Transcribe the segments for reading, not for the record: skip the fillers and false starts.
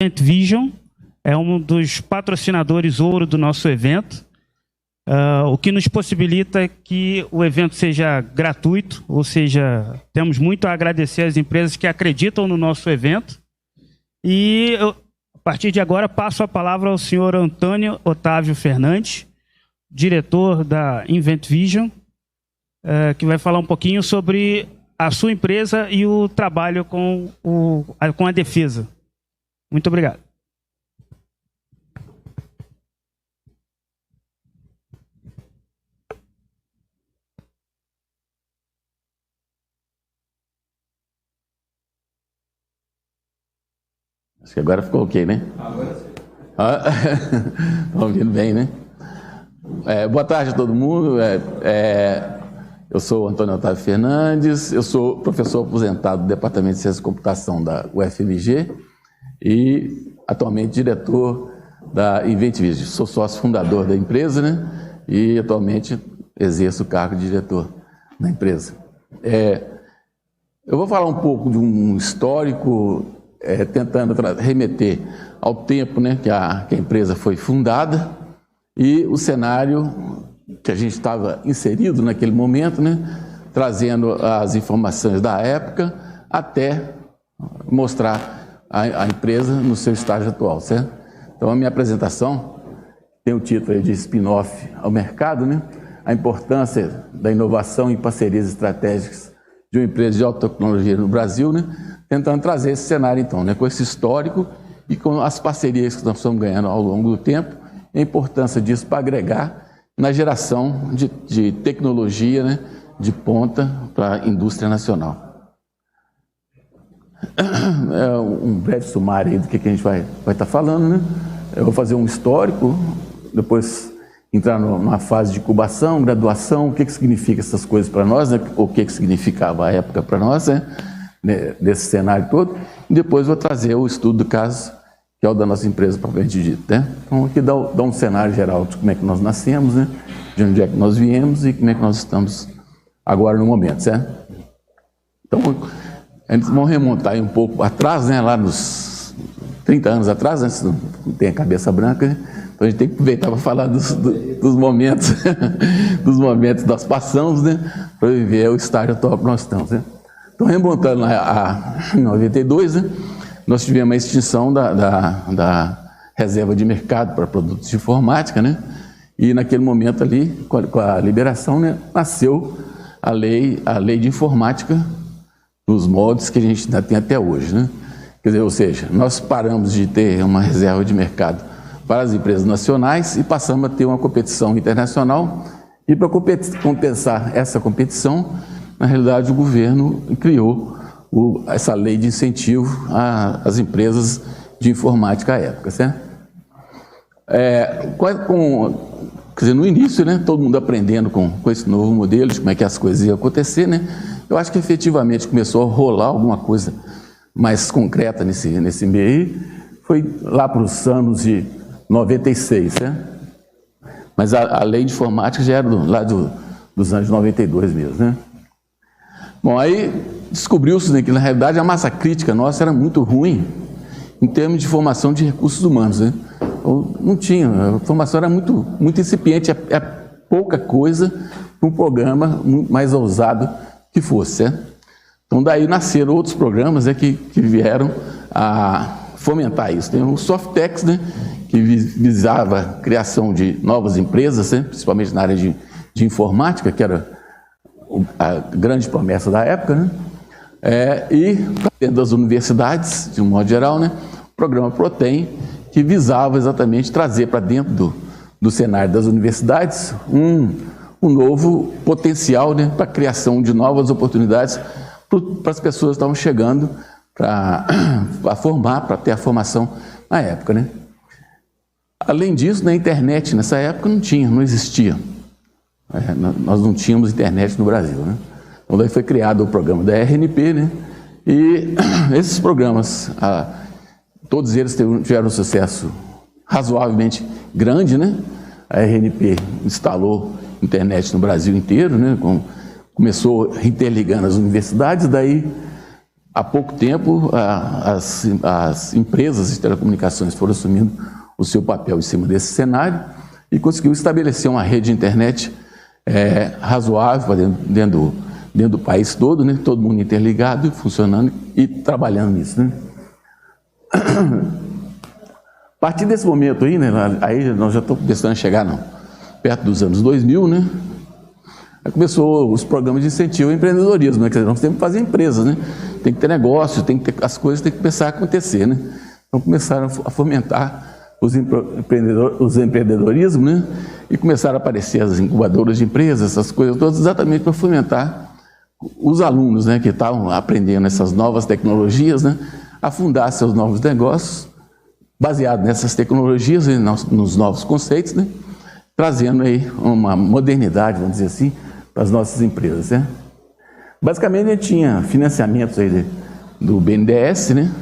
Event Vision é um dos patrocinadores ouro do nosso evento, o que nos possibilita que o evento seja gratuito, ou seja, temos muito a agradecer às empresas que acreditam no nosso evento. E eu, a partir de agora, passo a palavra ao senhor Antônio Otávio Fernandes, diretor da Event Vision, que vai falar um pouquinho sobre a sua empresa e o trabalho com a defesa. Muito obrigado. Acho que agora ficou ok, né? Agora sim. Estão ouvindo bem, né? Boa tarde a todo mundo. Eu sou o Antônio Otávio Fernandes, eu sou professor aposentado do Departamento de Ciência e Computação da UFMG e atualmente diretor da Event Vision. Sou sócio fundador da empresa, né? E atualmente exerço o cargo de diretor da empresa. Eu vou falar um pouco de um histórico, tentando remeter ao tempo, né, que a empresa foi fundada e o cenário que a gente estava inserido naquele momento, né, trazendo as informações da época até mostrar a empresa no seu estágio atual, certo? Então a minha apresentação tem o título de spin-off ao mercado, né, a importância da inovação e parcerias estratégicas de uma empresa de alta tecnologia no Brasil, né, tentando trazer esse cenário então, né, com esse histórico e com as parcerias que nós estamos ganhando ao longo do tempo, a importância disso para agregar na geração de tecnologia, né, de ponta para a indústria nacional. Um breve sumário aí do que a gente vai estar falando, né? Eu vou fazer um histórico, depois entrar numa fase de incubação, graduação, o que significa essas coisas para nós, né? O que significava a época para nós, né? Desse cenário todo, e depois vou trazer o estudo do caso, que é o da nossa empresa propriamente dito, né? Então aqui dá um cenário geral de como é que nós nascemos, né? De onde é que nós viemos e como é que nós estamos agora no momento, certo? Então, a gente vai remontar aí um pouco atrás, né? Lá nos 30 anos atrás, né? Não tem a cabeça branca, né? Então a gente tem que aproveitar para falar dos momentos, dos momentos que nós passamos, né? Para viver o estágio atual que nós estamos, né? Então, remontando a 92, né? Nós tivemos a extinção da reserva de mercado para produtos de informática, né? E naquele momento ali, com a liberação, né, nasceu a lei de informática nos moldes que a gente ainda tem até hoje, né? Quer dizer, ou seja, nós paramos de ter uma reserva de mercado para as empresas nacionais e passamos a ter uma competição internacional. E para compensar essa competição, na realidade, o governo criou essa lei de incentivo às empresas de informática à época, certo? Quer dizer, no início, né, todo mundo aprendendo com esse novo modelo, de como é que as coisas iam acontecer, né? Eu acho que efetivamente começou a rolar alguma coisa mais concreta nesse meio aí, foi lá para os anos de 96, certo? Mas a lei de informática já era lá dos anos de 92 mesmo, né? Bom, aí descobriu-se, né, que na realidade a massa crítica nossa era muito ruim em termos de formação de recursos humanos, né? Não tinha, a formação era muito incipiente, é pouca coisa para um programa muito mais ousado que fosse, certo? Então daí nasceram outros programas, né, que vieram a fomentar isso. Tem o Softex, né, que visava a criação de novas empresas, né, principalmente na área de informática, que era a grande promessa da época, né? E dentro das universidades, de um modo geral, né, o programa Protem, que visava exatamente trazer para dentro do cenário das universidades um novo potencial, né, para a criação de novas oportunidades para as pessoas que estavam chegando para formar, para ter a formação na época, né? Além disso, na internet nessa época não existia. Nós não tínhamos internet no Brasil, né? Então daí foi criado o programa da RNP, né? E esses programas, todos eles tiveram um sucesso razoavelmente grande, né? A RNP instalou internet no Brasil inteiro, né? Começou interligando as universidades, daí há pouco tempo, as empresas de telecomunicações foram assumindo o seu papel em cima desse cenário e conseguiu estabelecer uma rede de internet razoável dentro do país todo, né? Todo mundo interligado, funcionando e trabalhando nisso, né? A partir desse momento aí, né? Aí nós já estamos começando a chegar perto dos anos 2000, né? Aí começou os programas de incentivo ao empreendedorismo, né? Quer dizer, nós temos que fazer empresas, né? Tem que ter negócio, as coisas têm que começar a acontecer, né? Então começaram a fomentar os empreendedorismo, né? E começaram a aparecer as incubadoras de empresas, essas coisas todas, exatamente para fomentar os alunos, né, que estavam aprendendo essas novas tecnologias, né, a fundar seus novos negócios, baseado nessas tecnologias e nos novos conceitos, né, trazendo aí uma modernidade, vamos dizer assim, para as nossas empresas, né. Basicamente, a gente tinha financiamentos aí do BNDES, né,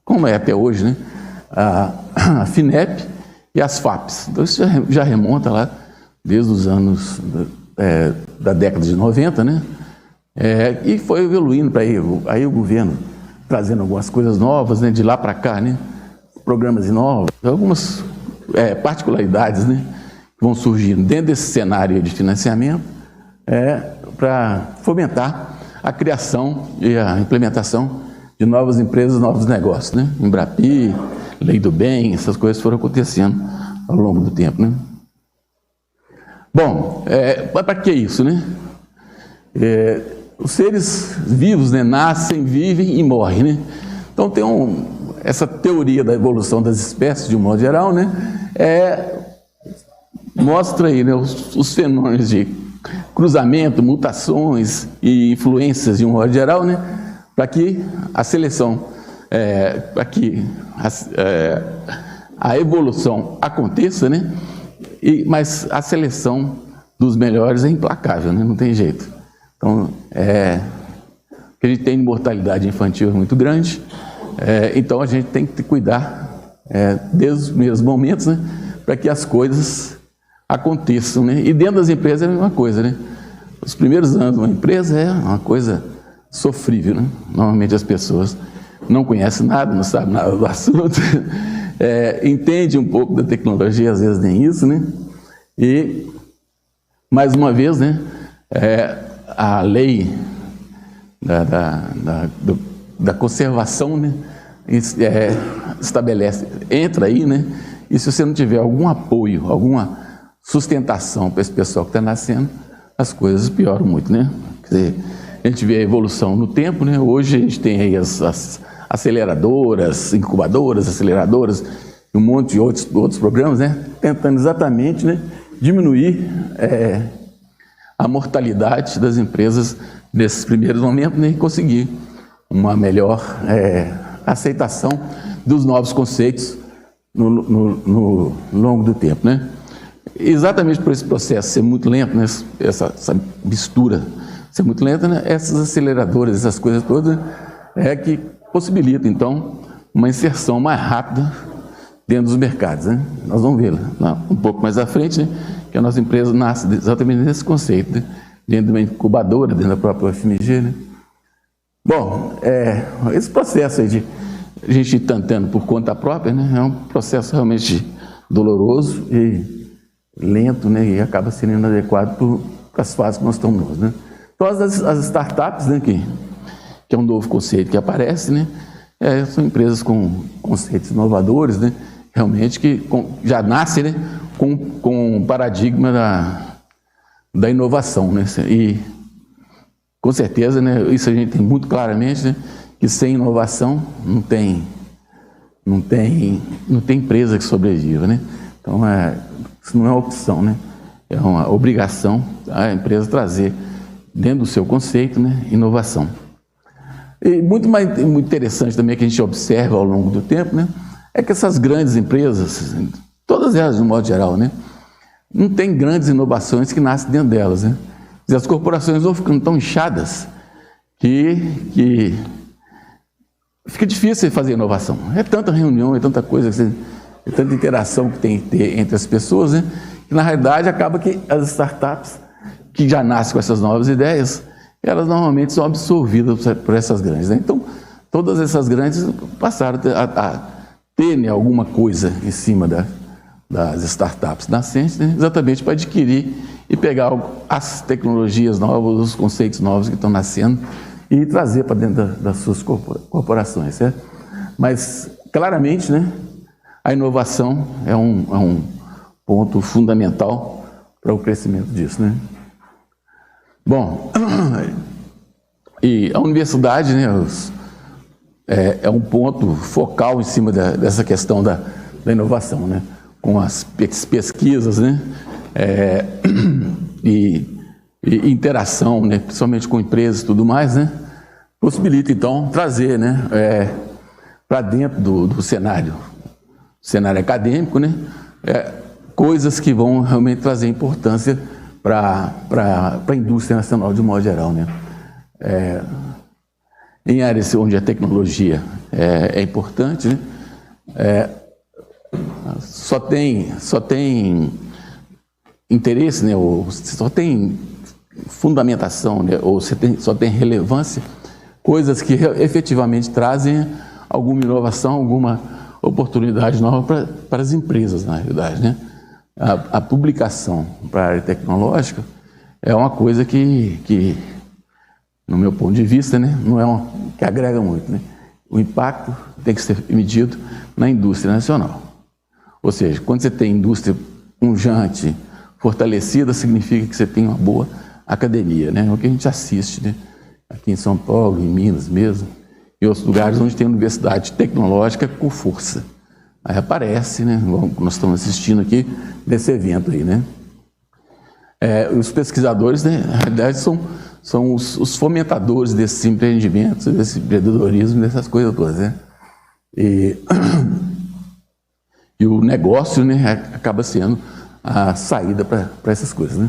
como é até hoje, né, a FINEP e as FAPs. Então, isso já remonta lá desde os anos da década de 90, né? E foi evoluindo para aí o governo trazendo algumas coisas novas, né? De lá para cá, né? Programas novos, algumas particularidades, né? Que vão surgindo dentro desse cenário de financiamento para fomentar a criação e a implementação de novas empresas, novos negócios, né? Embrapi, Lei do Bem, essas coisas foram acontecendo ao longo do tempo, né? Bom, para que isso, né? Os seres vivos, né, nascem, vivem e morrem, né? Então tem essa teoria da evolução das espécies, de um modo geral, né? Mostra aí, né, os fenômenos de cruzamento, mutações e influências, de um modo geral, né? Para que a seleção, para que a evolução aconteça, né? Mas a seleção dos melhores é implacável, né? Não tem jeito. Então, o que a gente tem de mortalidade infantil é muito grande, então a gente tem que cuidar desde os primeiros momentos, né? Para que as coisas aconteçam, né? E dentro das empresas é a mesma coisa, né? Os primeiros anos de uma empresa é uma coisa sofrível, né? Normalmente as pessoas não conhecem nada, não sabem nada do assunto, entende um pouco da tecnologia, às vezes nem isso, né? E, mais uma vez, né, a lei da conservação, né, estabelece, entra aí, né, e se você não tiver algum apoio, alguma sustentação para esse pessoal que está nascendo, as coisas pioram muito, né? Quer dizer, a gente vê a evolução no tempo, né? Hoje a gente tem aí as aceleradoras, incubadoras, aceleradoras, e um monte de outros programas, né? Tentando exatamente, né, diminuir a mortalidade das empresas nesses primeiros momentos, né, e conseguir uma melhor aceitação dos novos conceitos no longo do tempo, né? Exatamente por esse processo ser muito lento, né, essa mistura ser muito lenta, né, essas aceleradoras, essas coisas todas, que possibilitam, então, uma inserção mais rápida dentro dos mercados, né? Nós vamos ver um pouco mais à frente, né, que a nossa empresa nasce exatamente nesse conceito, né, dentro de uma incubadora, dentro da própria UFMG, né? Bom, esse processo aí de a gente ir tentando por conta própria, né, é um processo realmente doloroso e lento, né, e acaba sendo inadequado para as fases que nós estamos, né? Então, as startups, né, que é um novo conceito que aparece, né, são empresas com conceitos inovadores, né, realmente que já nascem, né, com um paradigma da inovação, né, e com certeza, né, isso a gente tem muito claramente, né, que sem inovação não tem empresa que sobreviva, né? Então, isso não é uma opção, né? É uma obrigação a empresa trazer dentro do seu conceito, né, inovação. E muito interessante também que a gente observa ao longo do tempo, né, é que essas grandes empresas, todas elas de um modo geral, né, não tem grandes inovações que nascem dentro delas, né? E as corporações vão ficando tão inchadas que fica difícil fazer inovação. É tanta reunião, é tanta coisa, é tanta interação que tem que ter entre as pessoas, né, que na realidade acaba que as startups que já nascem com essas novas ideias, elas normalmente são absorvidas por essas grandes, né? Então, todas essas grandes passaram a ter, né, alguma coisa em cima das startups nascentes, né, exatamente para adquirir e pegar as tecnologias novas, os conceitos novos que estão nascendo e trazer para dentro das suas corporações, certo? Mas, claramente, né, a inovação é um ponto fundamental para o crescimento disso, né? Bom, e a universidade, né, é um ponto focal em cima dessa questão da inovação, né? Com as pesquisas, né? E interação, né? Principalmente com empresas e tudo mais, né? Possibilita, então, trazer, né, para dentro do cenário acadêmico, né? Coisas que vão realmente trazer importância para a indústria nacional de modo geral, né? Em áreas onde a tecnologia é importante, né? Só tem interesse, né? Ou só tem fundamentação, né? Ou só tem relevância coisas que efetivamente trazem alguma inovação, alguma oportunidade nova para as empresas, na realidade, né? A publicação para a área tecnológica é uma coisa que no meu ponto de vista, né, não é que agrega muito, né? O impacto tem que ser medido na indústria nacional. Ou seja, quando você tem indústria pujante, fortalecida, significa que você tem uma boa academia, né? É o que a gente assiste, né? Aqui em São Paulo, em Minas mesmo, e outros lugares onde tem universidade tecnológica com força. Aí aparece, né? Nós estamos assistindo aqui desse evento aí, né? Os pesquisadores, né, na realidade, são os fomentadores desses empreendimentos, desse empreendedorismo, dessas coisas todas, né? E o negócio, né, acaba sendo a saída para essas coisas, né?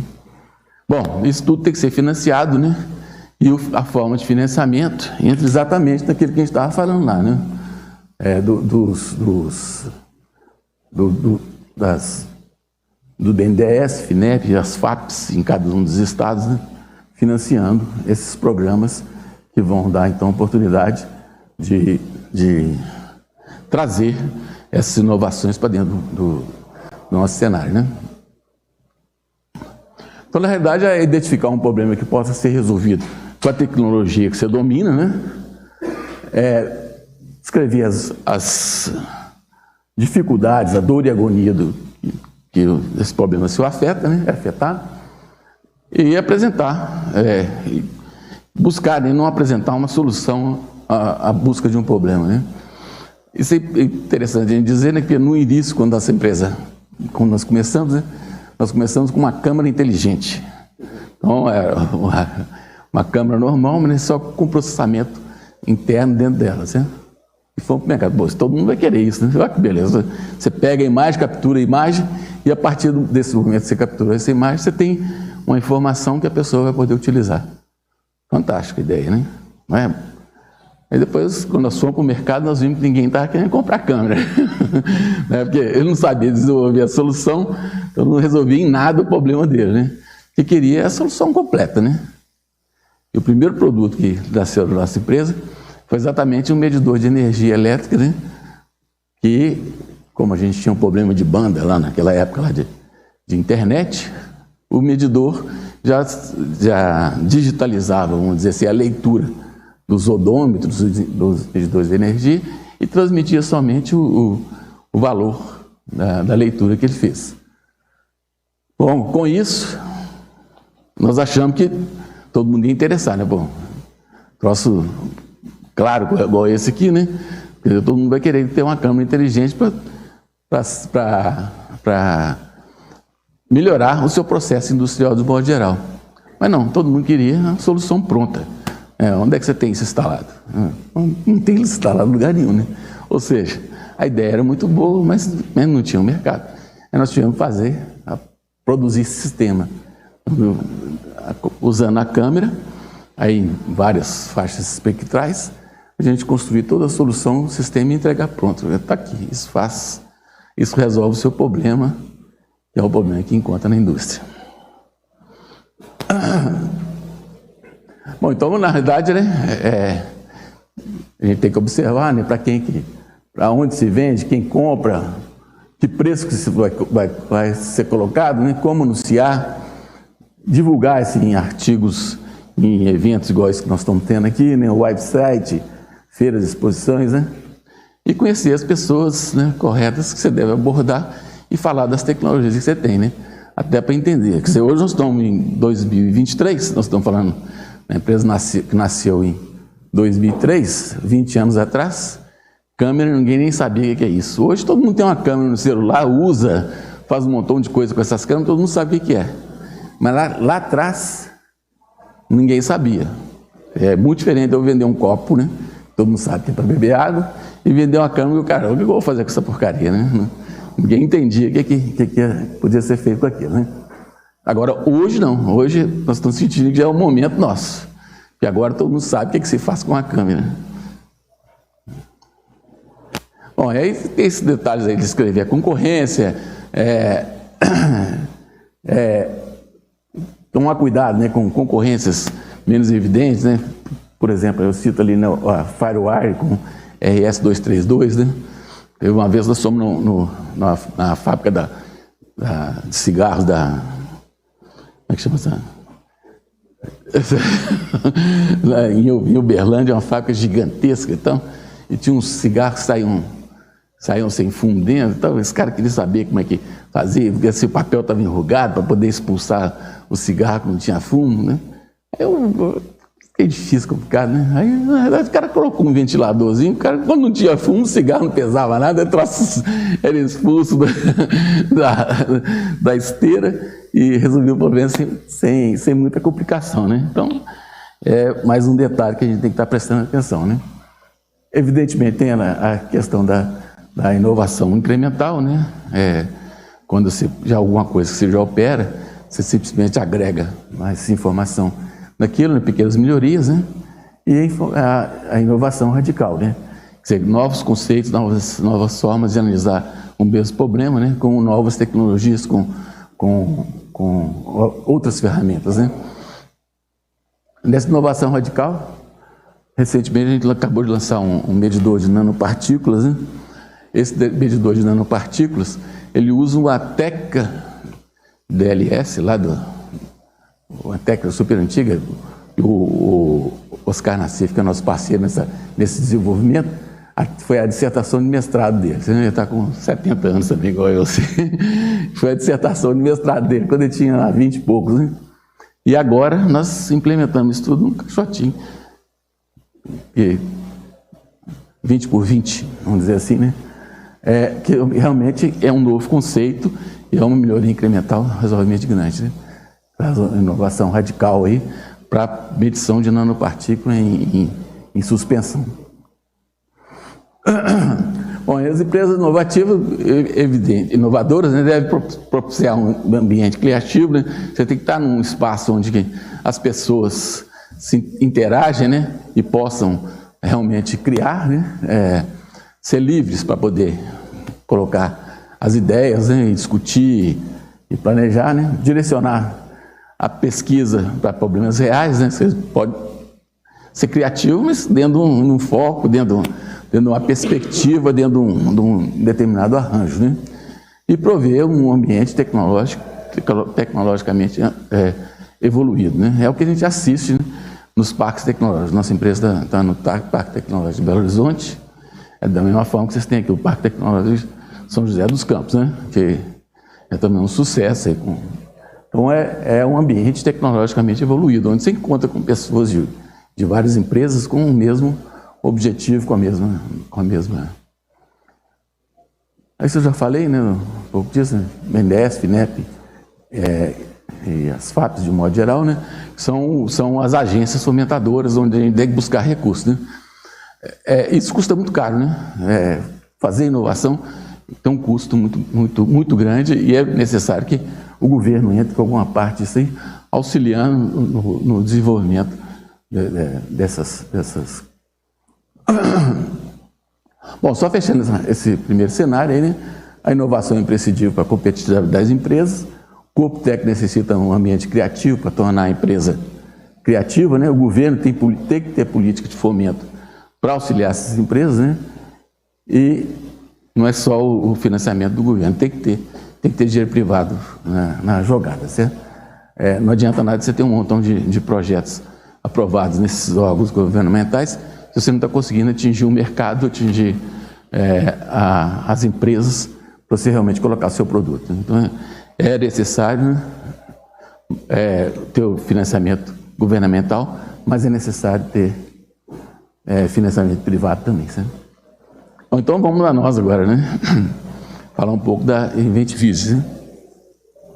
Bom, isso tudo tem que ser financiado, né? E a forma de financiamento entra exatamente naquilo que a gente estava falando lá, né? Do BNDES, FINEP e as FAPs em cada um dos estados, né, financiando esses programas que vão dar, então, oportunidade de trazer essas inovações para dentro do nosso cenário, né? Então, na realidade, é identificar um problema que possa ser resolvido com a tecnologia que você domina, né? Escrever as dificuldades, a dor e a agonia que esse problema se afeta, né? Afetar, e apresentar, buscar, né? Não apresentar uma solução à busca de um problema, né? Isso é interessante a gente dizer, né? Que no início, quando nós começamos, né? Nós começamos com uma câmara inteligente. Então, era uma câmara normal, mas só com processamento interno dentro dela, certo? E fomos para o mercado. Pô, todo mundo vai querer isso, né? Olha que beleza. Você pega a imagem, captura a imagem, e a partir desse momento que você capturou essa imagem, você tem uma informação que a pessoa vai poder utilizar. Fantástica ideia, né? Não é? Aí depois, quando nós fomos para o mercado, nós vimos que ninguém estava querendo comprar câmera. Né? Porque ele não sabia desenvolver a solução, então não resolvia em nada o problema dele, né? O que queria é a solução completa, né? E o primeiro produto que nasceu da nossa empresa foi exatamente um medidor de energia elétrica, né? Que, como a gente tinha um problema de banda lá naquela época lá de internet, o medidor já digitalizava, vamos dizer assim, a leitura dos odômetros, dos medidores de energia, e transmitia somente o valor da leitura que ele fez. Bom, com isso, nós achamos que todo mundo ia interessar, né? Bom, troço claro, igual esse aqui, né? Porque todo mundo vai querer ter uma câmera inteligente para melhorar o seu processo industrial de modo geral. Mas não, todo mundo queria uma solução pronta. Onde é que você tem isso instalado? Não tem isso instalado em lugar nenhum, né? Ou seja, a ideia era muito boa, mas não tinha um mercado. Aí nós tivemos que produzir esse sistema, usando a câmera, aí em várias faixas espectrais, a gente construir toda a solução, o sistema e entregar pronto. Está aqui, isso resolve o seu problema, que é o problema que encontra na indústria. Bom, então, na realidade, né, A gente tem que observar, né, para onde se vende, quem compra, que preço que vai ser colocado, né, como anunciar, divulgar isso em artigos, em eventos iguais que nós estamos tendo aqui, né, website, feiras, exposições, né, e conhecer as pessoas, né, corretas que você deve abordar e falar das tecnologias que você tem, né, até para entender. Quer dizer, hoje nós estamos em 2023, nós estamos falando da empresa que nasceu em 2003, 20 anos atrás, câmera, ninguém nem sabia o que é isso. Hoje todo mundo tem uma câmera no celular, usa, faz um montão de coisa com essas câmeras, todo mundo sabe o que é. Mas lá atrás, ninguém sabia. É muito diferente de eu vender um copo, né? Todo mundo sabe que é para beber água, e vender uma câmera, e o cara, o que eu vou fazer com essa porcaria, né? Ninguém entendia o que podia ser feito com aquilo, né? Agora, hoje não. Hoje nós estamos sentindo que já é o momento nosso. E agora todo mundo sabe o que se faz com a câmera. Bom, aí tem esses detalhes aí de escrever a concorrência, tomar cuidado, né, com concorrências menos evidentes, né? Por exemplo, eu cito ali a FireWire com RS-232, né? Uma vez nós fomos na fábrica de cigarros da... Como é que chama essa? Em Uberlândia, uma fábrica gigantesca, então, e tinha uns cigarros que saíam sem fumo dentro, então esse cara queria saber como é que fazia, porque se o papel estava enrugado para poder expulsar o cigarro que não tinha fumo, né? Fiquei difícil, complicado, né? Aí, na verdade, o cara colocou um ventiladorzinho, o cara, quando não tinha fumo, o cigarro não pesava nada, era expulso da esteira e resolveu o problema sem muita complicação, né? Então, é mais um detalhe que a gente tem que estar prestando atenção, né? Evidentemente, tem a questão da inovação incremental, né? Quando já alguma coisa que você já opera, você simplesmente agrega mais informação naquilo, né? Pequenas melhorias, né? E a inovação radical, né? Quer dizer, novos conceitos, novas formas de analisar o mesmo problema, né? Com novas tecnologias, com outras ferramentas, né? Nessa inovação radical, recentemente a gente acabou de lançar um medidor de nanopartículas, né? Esse medidor de nanopartículas, ele usa uma Teca DLS, uma Teca super antiga, o Oscar Nassif, que é nosso parceiro nesse desenvolvimento, foi a dissertação de mestrado dele. Você já está com 70 anos também, igual eu. Foi a dissertação de mestrado dele, quando ele tinha 20 e poucos, né? E agora nós implementamos isso tudo num caixotinho. 20 por 20, vamos dizer assim, né? Que realmente é um novo conceito e é uma melhoria incremental razoavelmente grande, né? Traz uma inovação radical aí para medição de nanopartícula em suspensão. Bom, as empresas inovadoras, né, devem propiciar um ambiente criativo, né? Você tem que estar num espaço onde as pessoas se interagem, né, e possam realmente criar, né, ser livres para poder colocar as ideias, né, e discutir e planejar, né, direcionar a pesquisa para problemas reais, né? Você pode ser criativo, mas dentro de um foco, dentro de uma perspectiva, dentro de um determinado arranjo, né? E prover um ambiente tecnologicamente evoluído, né? É o que a gente assiste, né, nos parques tecnológicos. Nossa empresa está no Parque Tecnológico de Belo Horizonte, da mesma forma que vocês têm aqui o Parque Tecnológico de São José dos Campos, né? Que é também um sucesso aí. Então é um ambiente tecnologicamente evoluído, onde você encontra com pessoas de várias empresas com o mesmo objetivo, com a mesma... Isso eu já falei, né, um pouco disso, né? BNDES, FINEP, e as FAPs de um modo geral, né, são as agências fomentadoras onde a gente tem que buscar recursos, né? Isso custa muito caro, né? Fazer inovação tem um custo muito grande e é necessário que o governo entre com alguma parte disso aí, auxiliando no desenvolvimento dessas... Bom, só fechando esse primeiro cenário aí, né? A inovação é imprescindível para a competitividade das empresas. O corpo técnico necessita um ambiente criativo para tornar a empresa criativa, né? O governo tem que ter política de fomento para auxiliar essas empresas, né? E não é só o financiamento do governo, tem que ter dinheiro privado na jogada, certo? Não adianta nada você ter um montão de projetos aprovados nesses órgãos governamentais se você não está conseguindo atingir o mercado, atingir as empresas para você realmente colocar o seu produto. Então, é necessário ter o financiamento governamental, mas é necessário ter financiamento privado também, certo? Então, vamos lá nós agora, né? Falar um pouco da Invent Vision, né?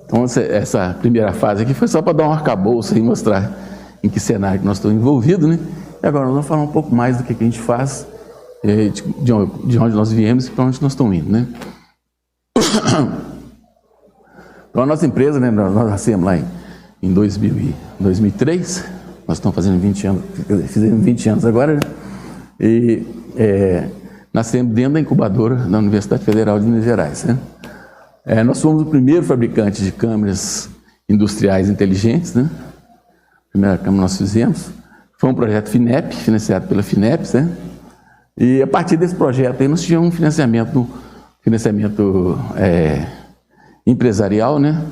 Então, essa primeira fase aqui foi só para dar um arcabouço e mostrar em que cenário que nós estamos envolvidos, né? E agora nós vamos falar um pouco mais do que a gente faz, de onde nós viemos e para onde nós estamos indo, né? Então, a nossa empresa, né, nós nascemos lá em 2003, nós estamos fazendo 20 anos, fizemos 20 anos agora, né? E nascemos dentro da incubadora da Universidade Federal de Minas Gerais, né? Nós fomos o primeiro fabricante de câmeras industriais inteligentes, né? A primeira câmera nós fizemos. Foi um projeto FINEP, financiado pela FINEP, né? E a partir desse projeto aí nós tivemos um financiamento empresarial, né?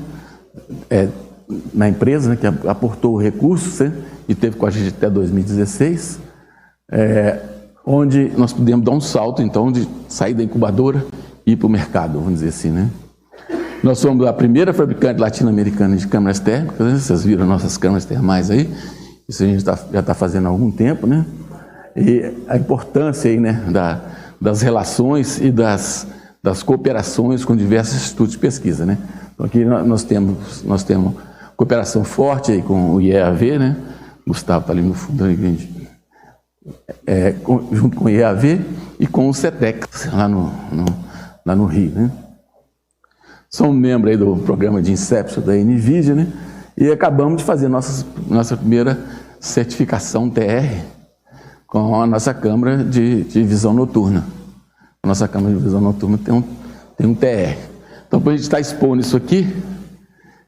Na empresa, né? Que aportou recursos, né? E teve com a gente até 2016, onde nós pudemos dar um salto, então, de sair da incubadora e ir para o mercado, vamos dizer assim, né? Nós somos a primeira fabricante latino-americana de câmeras térmicas, né? Vocês viram nossas câmeras termais aí, isso a gente já está fazendo há algum tempo, né? E a importância aí, né, das relações e das cooperações com diversos institutos de pesquisa, né? Então aqui nós temos cooperação forte aí com o IEAV, né? O Gustavo está ali no fundo, junto com o IEAV e com o CETEX, lá no Rio, né? Somos membros aí do programa de Inception da NVIDIA, né? E acabamos de fazer nossa primeira certificação TR com a nossa câmera de visão noturna. A nossa câmera de visão noturna tem um TR. Então, para a gente estar expondo isso aqui,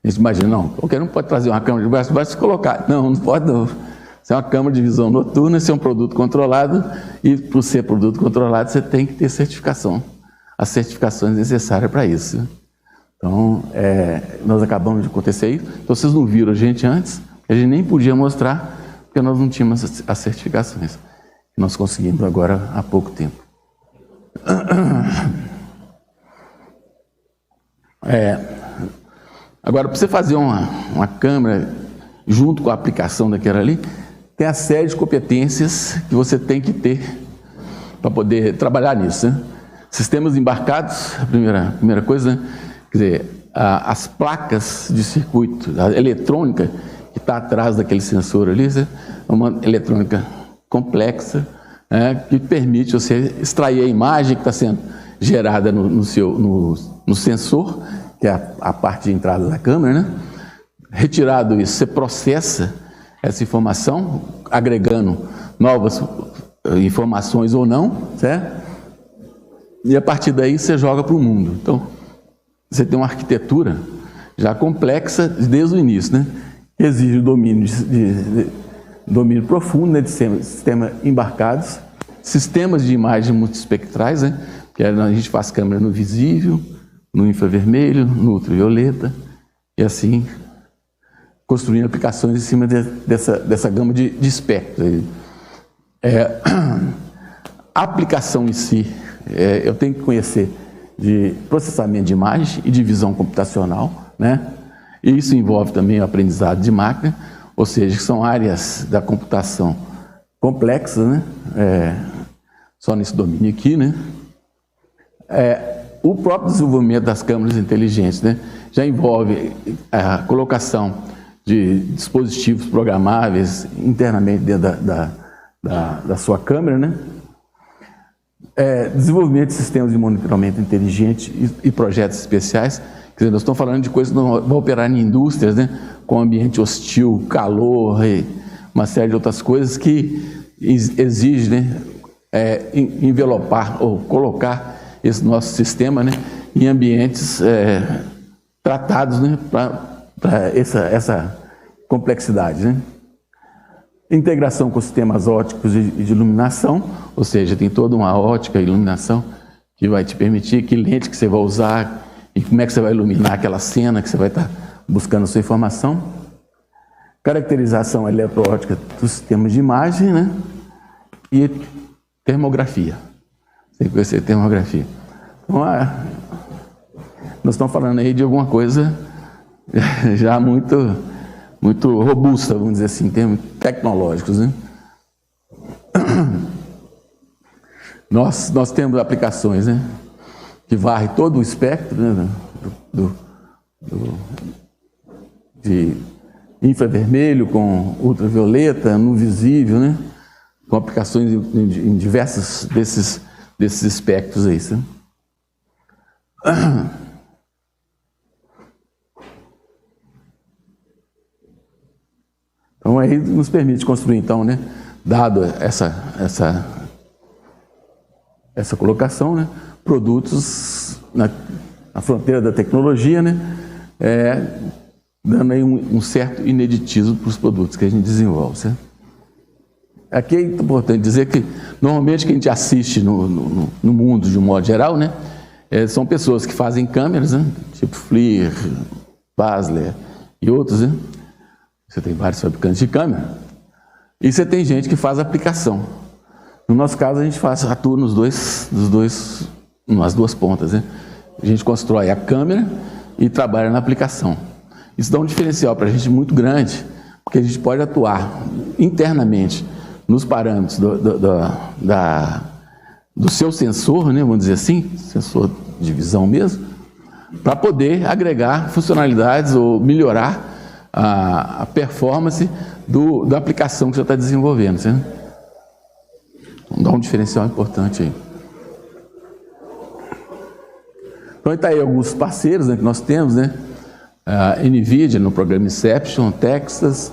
a gente imagina, não, qualquer um pode trazer uma câmera de baixo e colocar. Não pode não. Isso é uma câmera de visão noturna, isso é um produto controlado, e para ser produto controlado você tem que ter certificação. As certificações necessárias para isso. Então, nós acabamos de acontecer isso. Então, vocês não viram a gente antes, a gente nem podia mostrar, porque nós não tínhamos as certificações. Nós conseguimos agora há pouco tempo. Agora, para você fazer uma câmera junto com a aplicação daquela ali, tem a série de competências que você tem que ter para poder trabalhar nisso, né? Sistemas embarcados, a primeira coisa, né? Quer dizer, as placas de circuito, a eletrônica que está atrás daquele sensor ali, é uma eletrônica complexa, que permite você extrair a imagem que está sendo gerada no sensor, que é a parte de entrada da câmera, né? Retirado isso, você processa essa informação, agregando novas informações ou não, certo? E a partir daí você joga para o mundo. Então, você tem uma arquitetura já complexa desde o início, né? Exige o domínio domínio profundo, né, de sistemas embarcados, sistemas de imagens multiespectrais, né? Que a gente faz câmera no visível, no infravermelho, no ultravioleta, e assim construindo aplicações em cima dessa gama de espectros. A aplicação em si, eu tenho que conhecer de processamento de imagem e de visão computacional, né? E isso envolve também o aprendizado de máquina, ou seja, que são áreas da computação complexas, né? Só nesse domínio aqui, né? O próprio desenvolvimento das câmeras inteligentes, né? Já envolve a colocação de dispositivos programáveis internamente dentro da sua câmera, né? Desenvolvimento de sistemas de monitoramento inteligente e projetos especiais. Quer dizer, nós estamos falando de coisas que vão operar em indústrias, né? Com ambiente hostil, calor e uma série de outras coisas que exigem, né? Envelopar ou colocar esse nosso sistema, né? Em ambientes tratados, né? Para essa complexidade, né? Integração com sistemas ópticos e de iluminação, ou seja, tem toda uma ótica e iluminação que vai te permitir que lente que você vai usar e como é que você vai iluminar aquela cena que você vai estar buscando a sua informação. Caracterização eletroóptica dos sistemas de imagem, né? E termografia. Tem que conhecer termografia. Então, nós estamos falando aí de alguma coisa já muito robusta, vamos dizer assim, em termos tecnológicos, né? Nós temos aplicações, né, que varre todo o espectro, né, de infravermelho com ultravioleta, no visível, né, com aplicações em diversos desses espectros aí, né? Então aí nos permite construir, então, né, dado essa colocação, né, produtos na fronteira da tecnologia, né, dando aí um certo ineditismo para os produtos que a gente desenvolve, certo? Aqui é importante dizer que, normalmente, que a gente assiste no mundo, de um modo geral, né, são pessoas que fazem câmeras, né, tipo FLIR, Basler e outros, né? Você tem vários fabricantes de câmera. E você tem gente que faz aplicação. No nosso caso, a gente atua nas duas pontas, né? A gente constrói a câmera e trabalha na aplicação. Isso dá um diferencial para a gente muito grande, porque a gente pode atuar internamente nos parâmetros do seu sensor, né, vamos dizer assim, sensor de visão mesmo, para poder agregar funcionalidades ou melhorar a performance da aplicação que você está desenvolvendo, certo? Então, dá um diferencial importante aí. Então, está aí alguns parceiros, né, que nós temos, né? A NVIDIA no programa Inception, Texas,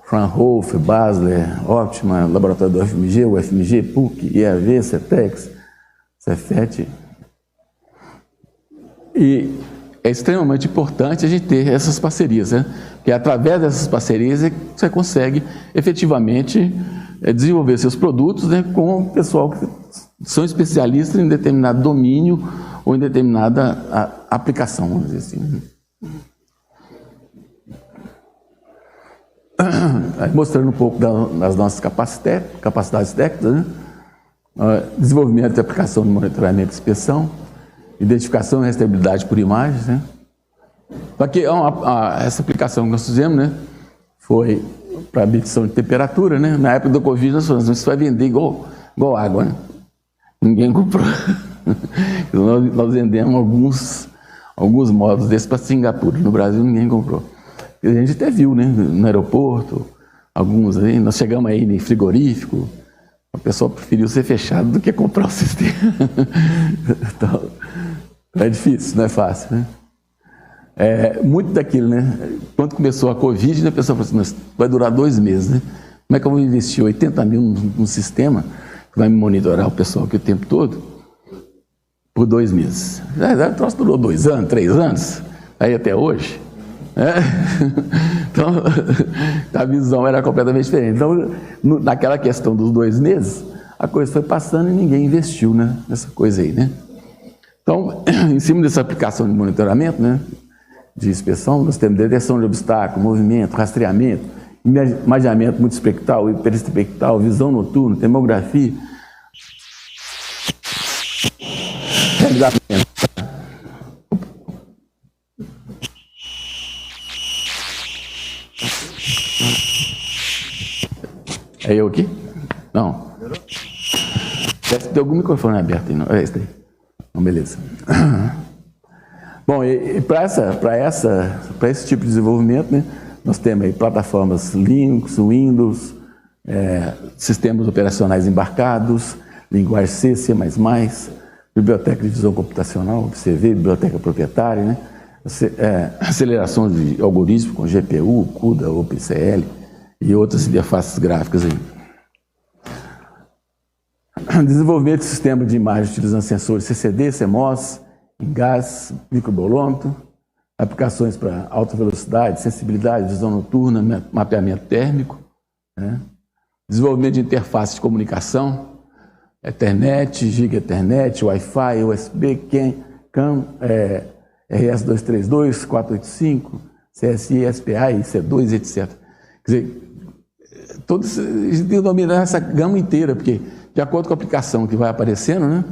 Fraunhofer, Basler, Optima, Laboratório do UFMG, UFMG, PUC, IAV, CETEX, Cefet. E é extremamente importante a gente ter essas parcerias, né? Porque através dessas parcerias é que você consegue efetivamente desenvolver seus produtos, né, com o pessoal que são especialistas em determinado domínio ou em determinada aplicação, vamos dizer assim. Mostrando um pouco das nossas capacidades técnicas, né? Desenvolvimento e aplicação de monitoramento e inspeção, identificação e rastreabilidade por imagens, né? Aqui, essa aplicação que nós fizemos, né, foi para medição de temperatura, né? Na época do Covid, nós falamos, isso vai vender igual água, né? Ninguém comprou. Nós vendemos alguns módulos desses para Singapura. No Brasil, ninguém comprou. A gente até viu, né, no aeroporto, alguns aí. Nós chegamos aí em frigorífico. O pessoal preferiu ser fechado do que comprar o sistema. Então, é difícil, não é fácil, né? Muito daquilo, né? Quando começou a Covid, né, a pessoa falou assim, mas vai durar 2 meses, né? Como é que eu vou investir 80 mil num sistema que vai me monitorar o pessoal aqui o tempo todo por 2 meses? O troço durou 2 anos, 3 anos, aí até hoje. Então, a visão era completamente diferente. Então, naquela questão dos 2 meses, a coisa foi passando e ninguém investiu, né, nessa coisa aí, né? Então, em cima dessa aplicação de monitoramento, né, de inspeção, nós temos detecção de obstáculo, movimento, rastreamento, imaginamento multiespectral, hiperespectral, visão noturna, termografia, realizamento. É eu aqui? Não. Deve ter algum microfone aberto aí, não? É esse daí. Então, beleza. Bom, e para esse tipo de desenvolvimento, né, nós temos aí plataformas Linux, Windows, sistemas operacionais embarcados, linguagem C, C++, biblioteca de visão computacional, observer, biblioteca proprietária, né, aceleração de algoritmos com GPU, CUDA, OpenCL e outras interfaces gráficas aí. Desenvolvimento de sistema de imagem utilizando sensores CCD, CMOS, gás, microbolômetro, aplicações para alta velocidade, sensibilidade, visão noturna, mapeamento térmico, né? Desenvolvimento de interface de comunicação, Ethernet, Giga Ethernet, Wi-Fi, USB, CAN, RS-232, 485, CSI, SPA, IC2, etc. Quer dizer, todos dominar essa gama inteira, porque de acordo com a aplicação que vai aparecendo, né,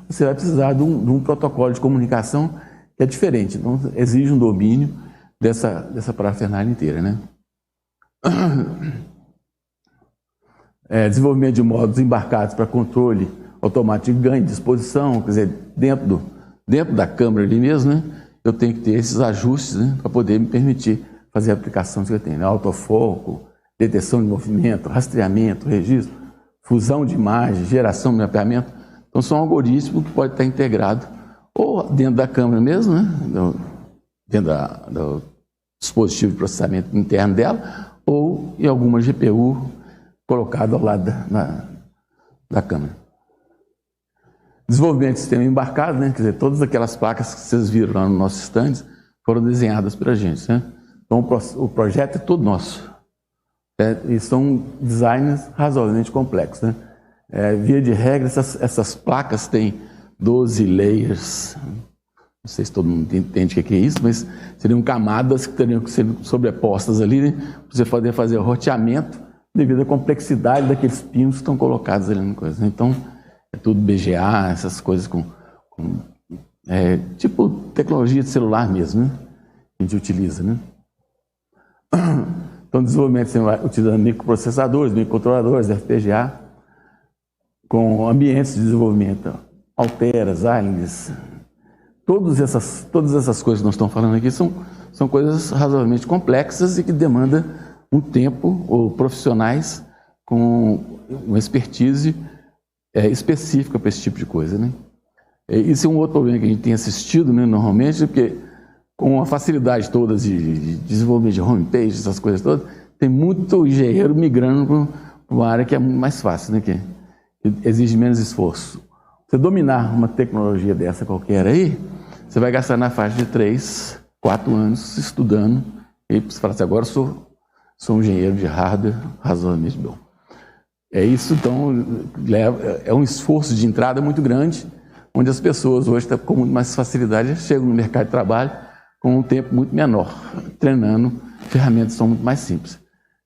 você vai precisar de um protocolo de comunicação que é diferente. Então, exige um domínio dessa parafernália inteira, né? Desenvolvimento de módulos embarcados para controle automático de ganho de disposição, quer dizer, dentro da câmera ali mesmo, né, eu tenho que ter esses ajustes, né, para poder me permitir fazer a aplicação que eu tenho, né, autofoco, detecção de movimento, rastreamento, registro, fusão de imagem, geração de mapeamento. Então, são algoritmos que podem estar integrados ou dentro da câmera mesmo, né, dentro do dispositivo de processamento interno dela, ou em alguma GPU colocada ao lado da câmera. Desenvolvimento de sistema embarcado, né? Quer dizer, todas aquelas placas que vocês viram lá no nosso stand foram desenhadas para a gente, né? Então, o projeto é todo nosso. E são designs razoavelmente complexos, né? Via de regra, essas placas têm 12 layers. Não sei se todo mundo entende o que é isso, mas seriam camadas que teriam que ser sobrepostas ali, né? Para você poder fazer o roteamento devido à complexidade daqueles pinos que estão colocados ali na coisa. Então, é tudo BGA, essas coisas tipo tecnologia de celular mesmo, né? A gente utiliza, né? Então, desenvolvimento você vai utilizando microprocessadores, microcontroladores, FPGA, com ambientes de desenvolvimento, Alteras, Xilinx. Todas essas coisas que nós estamos falando aqui são coisas razoavelmente complexas e que demandam um tempo, ou profissionais com uma expertise específica para esse tipo de coisa, né? Isso é um outro problema que a gente tem assistido, né, normalmente, porque com a facilidade toda de desenvolvimento de homepage, essas coisas todas, tem muito engenheiro migrando para uma área que é muito mais fácil, né, que exige menos esforço. Você dominar uma tecnologia dessa qualquer aí, você vai gastar na faixa de 3, 4 anos estudando, e você fala assim, agora eu sou um engenheiro de hardware razoavelmente bom. Isso, então, é um esforço de entrada muito grande, onde as pessoas hoje, com muito mais facilidade, chegam no mercado de trabalho com um tempo muito menor, treinando, ferramentas são muito mais simples.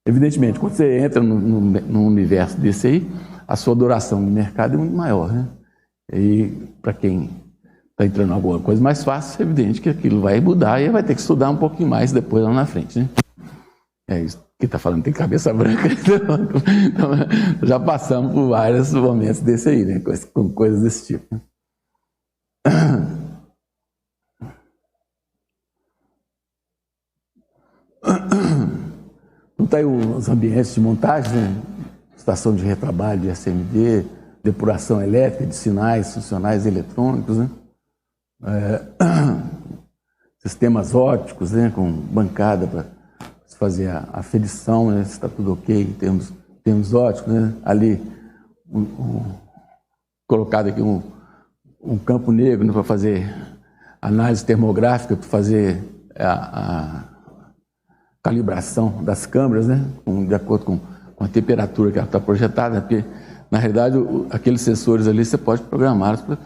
Evidentemente, quando você entra num universo desse aí, a sua duração no mercado é muito maior, né? E para quem está entrando em alguma coisa mais fácil, é evidente que aquilo vai mudar e vai ter que estudar um pouquinho mais depois lá na frente, né? É isso. Quem está falando tem cabeça branca, então já passamos por vários momentos desse aí, né? Com coisas desse tipo. Então tá aí os ambientes de montagem, né? Estação de retrabalho de SMD, depuração elétrica de sinais funcionais eletrônicos, né? Sistemas ópticos, né? Com bancada para fazer a aferição, né, se está tudo ok em termos óticos, né? Ali colocado aqui um campo negro, né, para fazer análise termográfica, para fazer a calibração das câmeras, né, de acordo com a temperatura que ela está projetada, porque na realidade aqueles sensores ali você pode programá-los para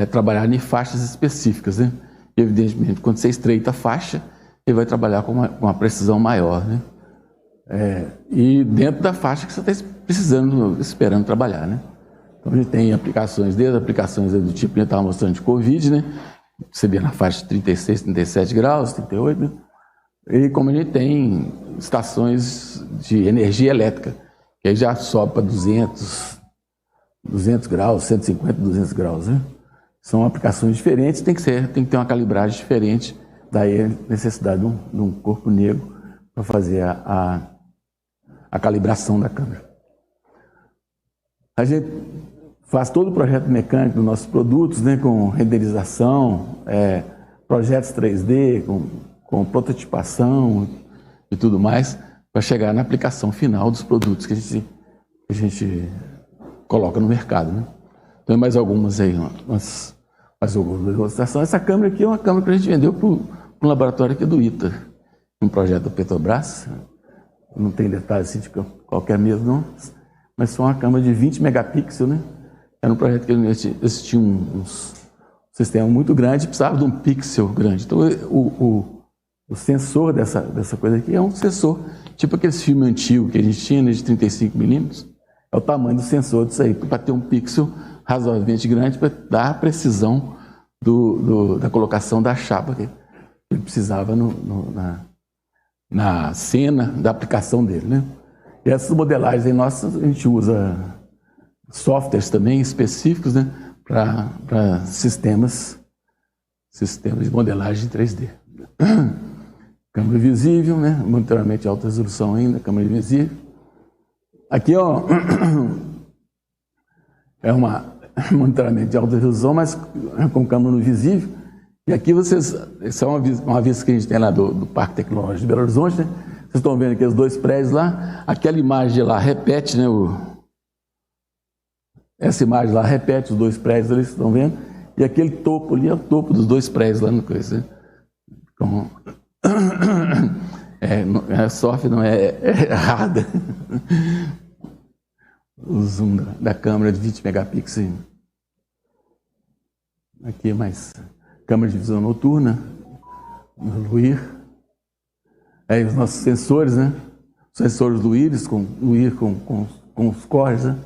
trabalhar em faixas específicas, né? E, evidentemente, quando você estreita a faixa, ele vai trabalhar com uma precisão maior, né? E dentro da faixa que você está esperando trabalhar, né? Então a gente tem aplicações, desde aplicações do tipo que a gente estava mostrando de Covid, né? Você vê na faixa de 36, 37 graus, 38, né? E como a gente tem estações de energia elétrica, que aí já sobe para 200 graus, 150, 200 graus, né? São aplicações diferentes, tem que ter uma calibragem diferente. Daí a necessidade de um corpo negro para fazer a calibração da câmera. A gente faz todo o projeto mecânico dos nossos produtos, né, com renderização, projetos 3D, com prototipação e tudo mais, para chegar na aplicação final dos produtos que a gente coloca no mercado, né? Então, mais algumas aí, mais algumas demonstrações. Essa câmera aqui é uma câmera que a gente vendeu para um laboratório aqui do ITA, um projeto da Petrobras. Não tem detalhes assim de qualquer mesmo, não. mas foi uma câmera de 20 megapixels, né? Era um projeto que eles tinham um sistema muito grande, precisava de um pixel grande. Então, o sensor dessa coisa aqui é um sensor, tipo aqueles filmes antigos que a gente tinha, né, de 35 milímetros. É o tamanho do sensor disso aí, para ter um pixel razoavelmente grande, para dar a precisão da colocação da chapa que ele precisava na cena da aplicação dele, né? E essas modelagens aí nossas, a gente usa softwares também específicos, né, para sistemas de modelagem 3D. Câmera visível, né, monitoramento de alta resolução ainda, câmera visível. Aqui, ó, é monitoramento de alta resolução, mas com câmera no visível. E aqui essa é uma vista que a gente tem lá do Parque Tecnológico de Belo Horizonte, né? Vocês estão vendo aqui os dois prédios lá, aquela imagem lá repete, né, essa imagem lá repete os dois prédios ali, vocês estão vendo? E aquele topo ali é o topo dos dois prédios lá no coisa, né? Então, a software não é errada. O zoom da câmera de 20 megapixels. Aqui mais câmera de visão noturna, no LUIR. Aí os nossos sensores, né? Sensores do íris, com os cores, né,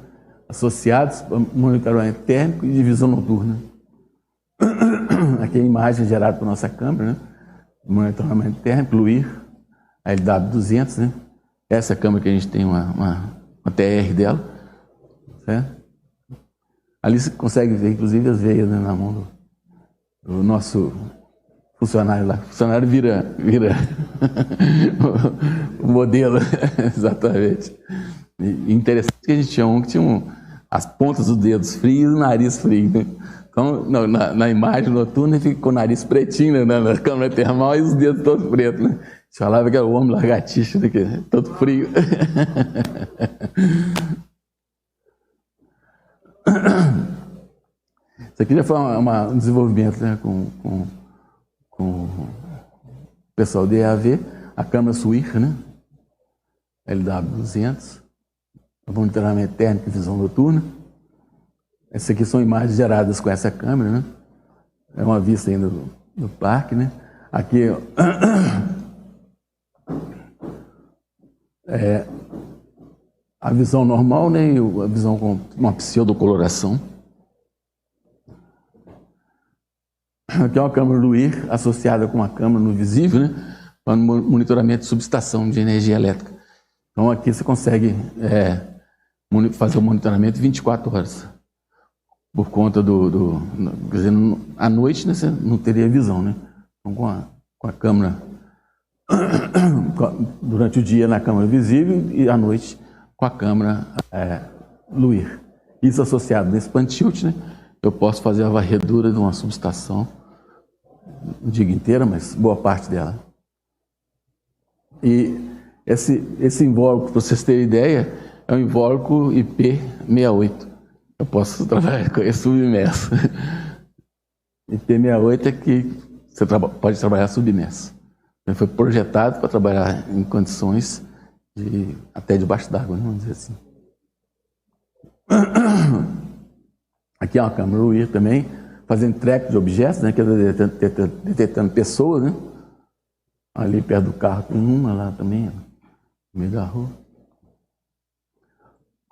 associados para monitoramento térmico e de visão noturna. Aqui é a imagem gerada por nossa câmera, né? Monitoramento térmico, LUIR, a LW200, né? Essa é a câmera que a gente tem uma TR dela, certo? Ali você consegue ver, inclusive, as veias, né, na mão do nosso funcionário lá. O funcionário vira o modelo, exatamente. E interessante que a gente tinha que tinha as pontas dos dedos frios e o nariz frio, né? Então, na imagem noturna, fica com o nariz pretinho, né, na câmera termal e os dedos todos pretos, né? Você falava que era o homem lagartixa, né, todo frio. Isso aqui já foi um desenvolvimento, né, com o pessoal do EAV, a câmera SWIR, né, LW200, monitoramento térmico e visão noturna. Essas aqui são imagens geradas com essa câmera, né? É uma vista ainda do parque, né? Aqui é a visão normal, né? E a visão com uma pseudocoloração. Aqui é uma câmera LUIR associada com uma câmera no visível, né? Para monitoramento de subestação de energia elétrica. Então aqui você consegue fazer o monitoramento 24 horas. Por conta quer dizer, à noite, né, você não teria visão, né? Então com a câmera durante o dia na câmera visível e à noite com a câmera LUIR. Isso associado nesse pan tilt, né? Eu posso fazer a varredura de uma subestação, não digo inteira, mas boa parte dela. E esse invólucro, para vocês terem ideia, é um invólucro IP68. Eu posso trabalhar com esse submerso. IP68 é que você pode trabalhar submerso. Ele foi projetado para trabalhar em condições até debaixo d'água, vamos dizer assim. Aqui é uma câmera LUIR também, fazendo track de objetos, né, que é detectando pessoas, né? Ali perto do carro tem uma lá também, no meio da rua.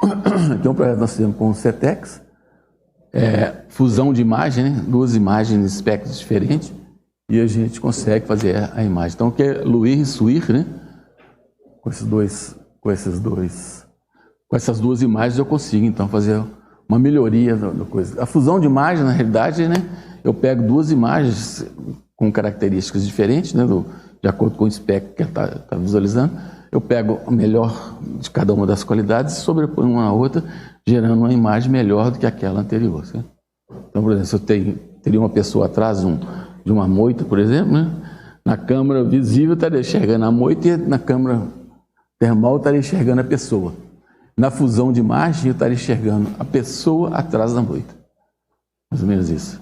Aqui é um projeto que nós fizemos com o CETEX, fusão de imagem, né? Duas imagens em espectros diferentes, e a gente consegue fazer a imagem. Então, que é LUIR e SWIR, né? Com essas duas imagens eu consigo, então, fazer uma melhoria da coisa. A fusão de imagem, na realidade, né? Eu pego duas imagens com características diferentes, né? De acordo com o espectro que está visualizando. Eu pego o melhor de cada uma das qualidades e sobreponho uma na outra, gerando uma imagem melhor do que aquela anterior. Certo? Então, por exemplo, se eu teria uma pessoa atrás de uma moita, por exemplo, né? Na câmera visível eu estaria enxergando a moita e na câmera termal eu estaria enxergando a pessoa. Na fusão de imagem eu estaria enxergando a pessoa atrás da moita. Mais ou menos isso.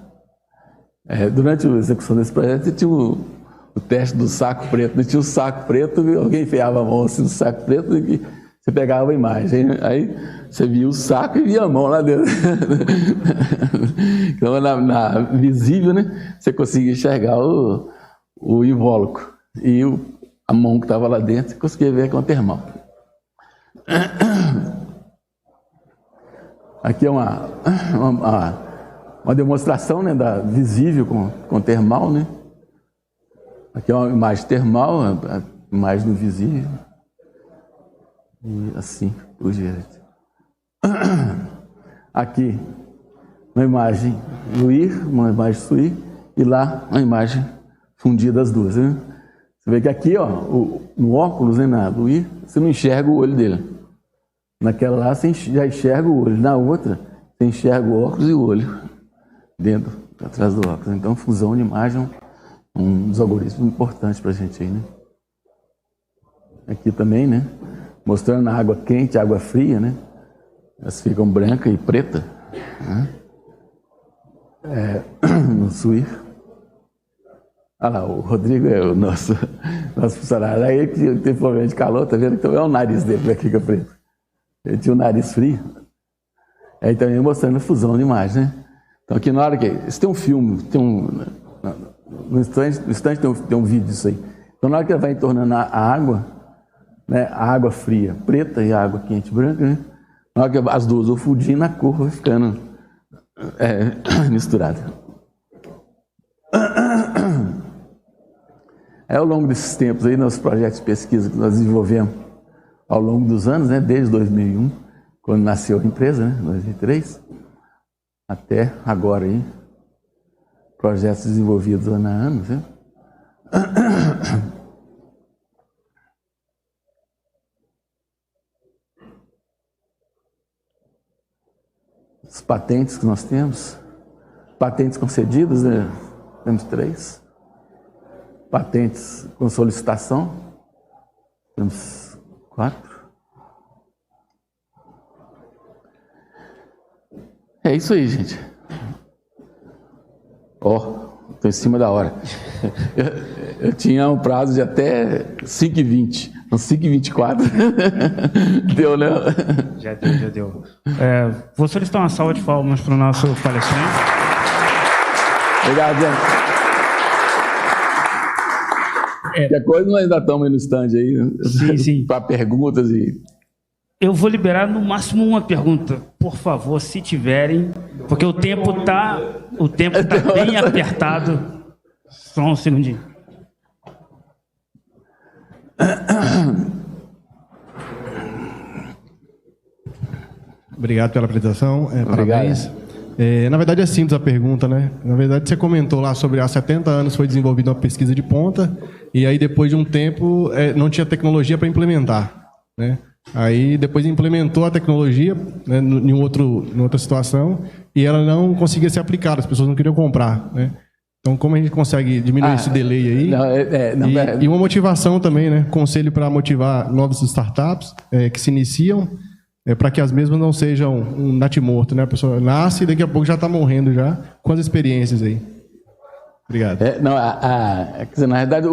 Durante a execução desse projeto, tinha o teste do saco preto. Não tinha o saco preto, alguém enfiava a mão assim no saco preto e Você pegava a imagem, aí você via o saco e via a mão lá dentro. Então, na visível, né, você conseguia enxergar o invólucro. E a mão que estava lá dentro, você conseguia ver com a termal. Aqui é uma demonstração, né, da visível com termal, né? Aqui é uma imagem termal, a imagem do visível. E assim por diante. Aqui, uma imagem Luir, uma imagem Suir, e lá uma imagem fundida as duas. Né? Você vê que aqui, ó, no óculos, né, na Luir, você não enxerga o olho dele. Naquela lá você já enxerga o olho, na outra você enxerga o óculos e o olho dentro, atrás do óculos. Então, fusão de imagem é um dos algoritmos importantes para a gente aí, né? Aqui também, né? Mostrando a água quente, a água fria, né? Elas ficam branca e preta, né? No Suir. Olha lá, o Rodrigo é o nosso funcionário. Aí ele tem problema de calor, tá vendo? Então é o nariz dele que fica preto. Ele tinha o nariz frio. Aí também mostrando a fusão de imagem, né? Então aqui na hora que... Isso tem um filme, no instante tem um vídeo disso aí. Então na hora que ele vai entornando a água, né, a água fria preta e a água quente branca, né? Na hora que as duas vão fundindo, a cor vai ficando misturada. Ao longo desses tempos aí, nos projetos de pesquisa que nós desenvolvemos ao longo dos anos, né, desde 2001, quando nasceu a empresa, né, 2003, até agora aí, projetos desenvolvidos ano a ano, né? As patentes que nós temos, patentes concedidas, né? Temos 3. Patentes com solicitação, temos 4. É isso aí, gente. Estou em cima da hora. Eu tinha um prazo de até 5h20, não 5h24. Deu, né? Já deu. Vou solicitar uma salva de palmas para o nosso palestrante. Obrigado, gente. Qualquer coisa, nós ainda estamos aí no stand aí. Sim. Para perguntas e... Eu vou liberar no máximo uma pergunta, por favor, se tiverem, porque o tempo tá bem apertado. Só um segundinho. Obrigado pela apresentação. Parabéns. Obrigado. Na verdade é simples a pergunta, né? Na verdade você comentou lá sobre há 70 anos foi desenvolvida uma pesquisa de ponta e aí depois de um tempo não tinha tecnologia para implementar, né? Aí depois implementou a tecnologia, né, em outra situação e ela não conseguia ser aplicada, as pessoas não queriam comprar, né? Então como a gente consegue diminuir esse delay aí? E uma motivação também, né? Conselho para motivar novas startups que se iniciam, para que as mesmas não sejam um natimorto, né? A pessoa nasce e daqui a pouco já está morrendo já. Com as experiências aí. Obrigado. Quer dizer, na verdade,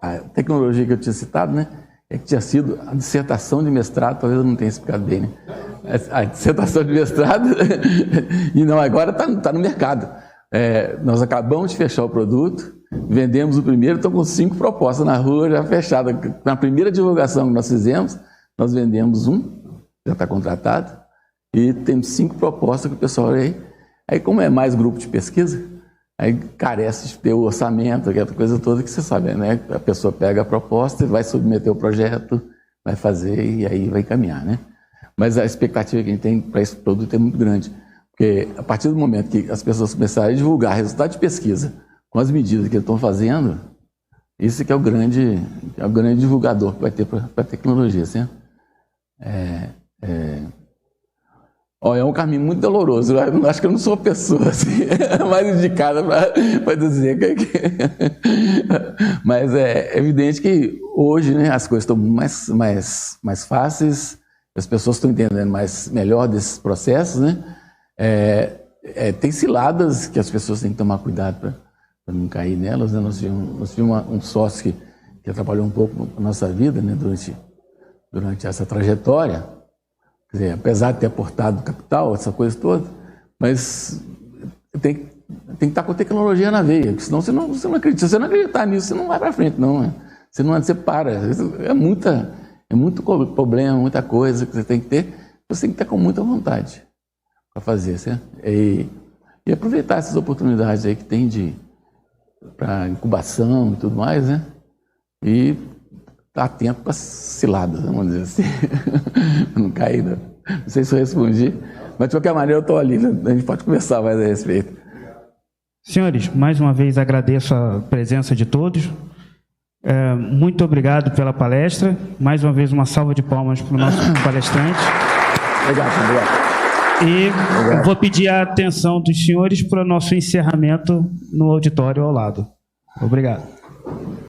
a tecnologia que eu tinha citado, né? É que tinha sido a dissertação de mestrado, talvez eu não tenha explicado bem, né? A dissertação de mestrado, e não, agora está no mercado. Nós acabamos de fechar o produto, vendemos o primeiro, estamos com 5 propostas na rua já fechada. Na primeira divulgação que nós fizemos, nós vendemos já está contratado, e temos 5 propostas que o pessoal aí como é mais grupo de pesquisa, aí carece de ter o orçamento, aquela coisa toda que você sabe, né? A pessoa pega a proposta, vai submeter o projeto, vai fazer e aí vai caminhar, né? Mas a expectativa que a gente tem para esse produto é muito grande, porque a partir do momento que as pessoas começarem a divulgar resultado de pesquisa com as medidas que eles estão fazendo, isso que é o grande divulgador que vai ter para a tecnologia, certo? É um caminho muito doloroso. Eu acho que eu não sou a pessoa assim, mais indicada para dizer mas é evidente que hoje, né, as coisas estão mais fáceis, as pessoas estão entendendo melhor desses processos, né? Tem ciladas que as pessoas têm que tomar cuidado para não cair nelas, né? Nós tivemos um sócio que atrapalhou um pouco a nossa vida, né, durante durante essa trajetória, quer dizer, apesar de ter aportado capital, essa coisa toda, mas tem que estar com tecnologia na veia, porque senão você não acredita. Se você não acreditar nisso, você não vai para frente, não. Né? Você para. É muito problema, muita coisa que você tem que ter. Você tem que estar com muita vontade para fazer. Certo? E aproveitar essas oportunidades aí que tem para incubação e tudo mais, né? E estar atento para ciladas, vamos dizer assim. Não cair, não. Não sei se eu respondi, mas de qualquer maneira eu estou ali, né? A gente pode conversar mais a respeito. Senhores, mais uma vez agradeço a presença de todos. Muito obrigado pela palestra. Mais uma vez uma salva de palmas para o nosso palestrante. Obrigado. E vou pedir a atenção dos senhores para o nosso encerramento no auditório ao lado. Obrigado.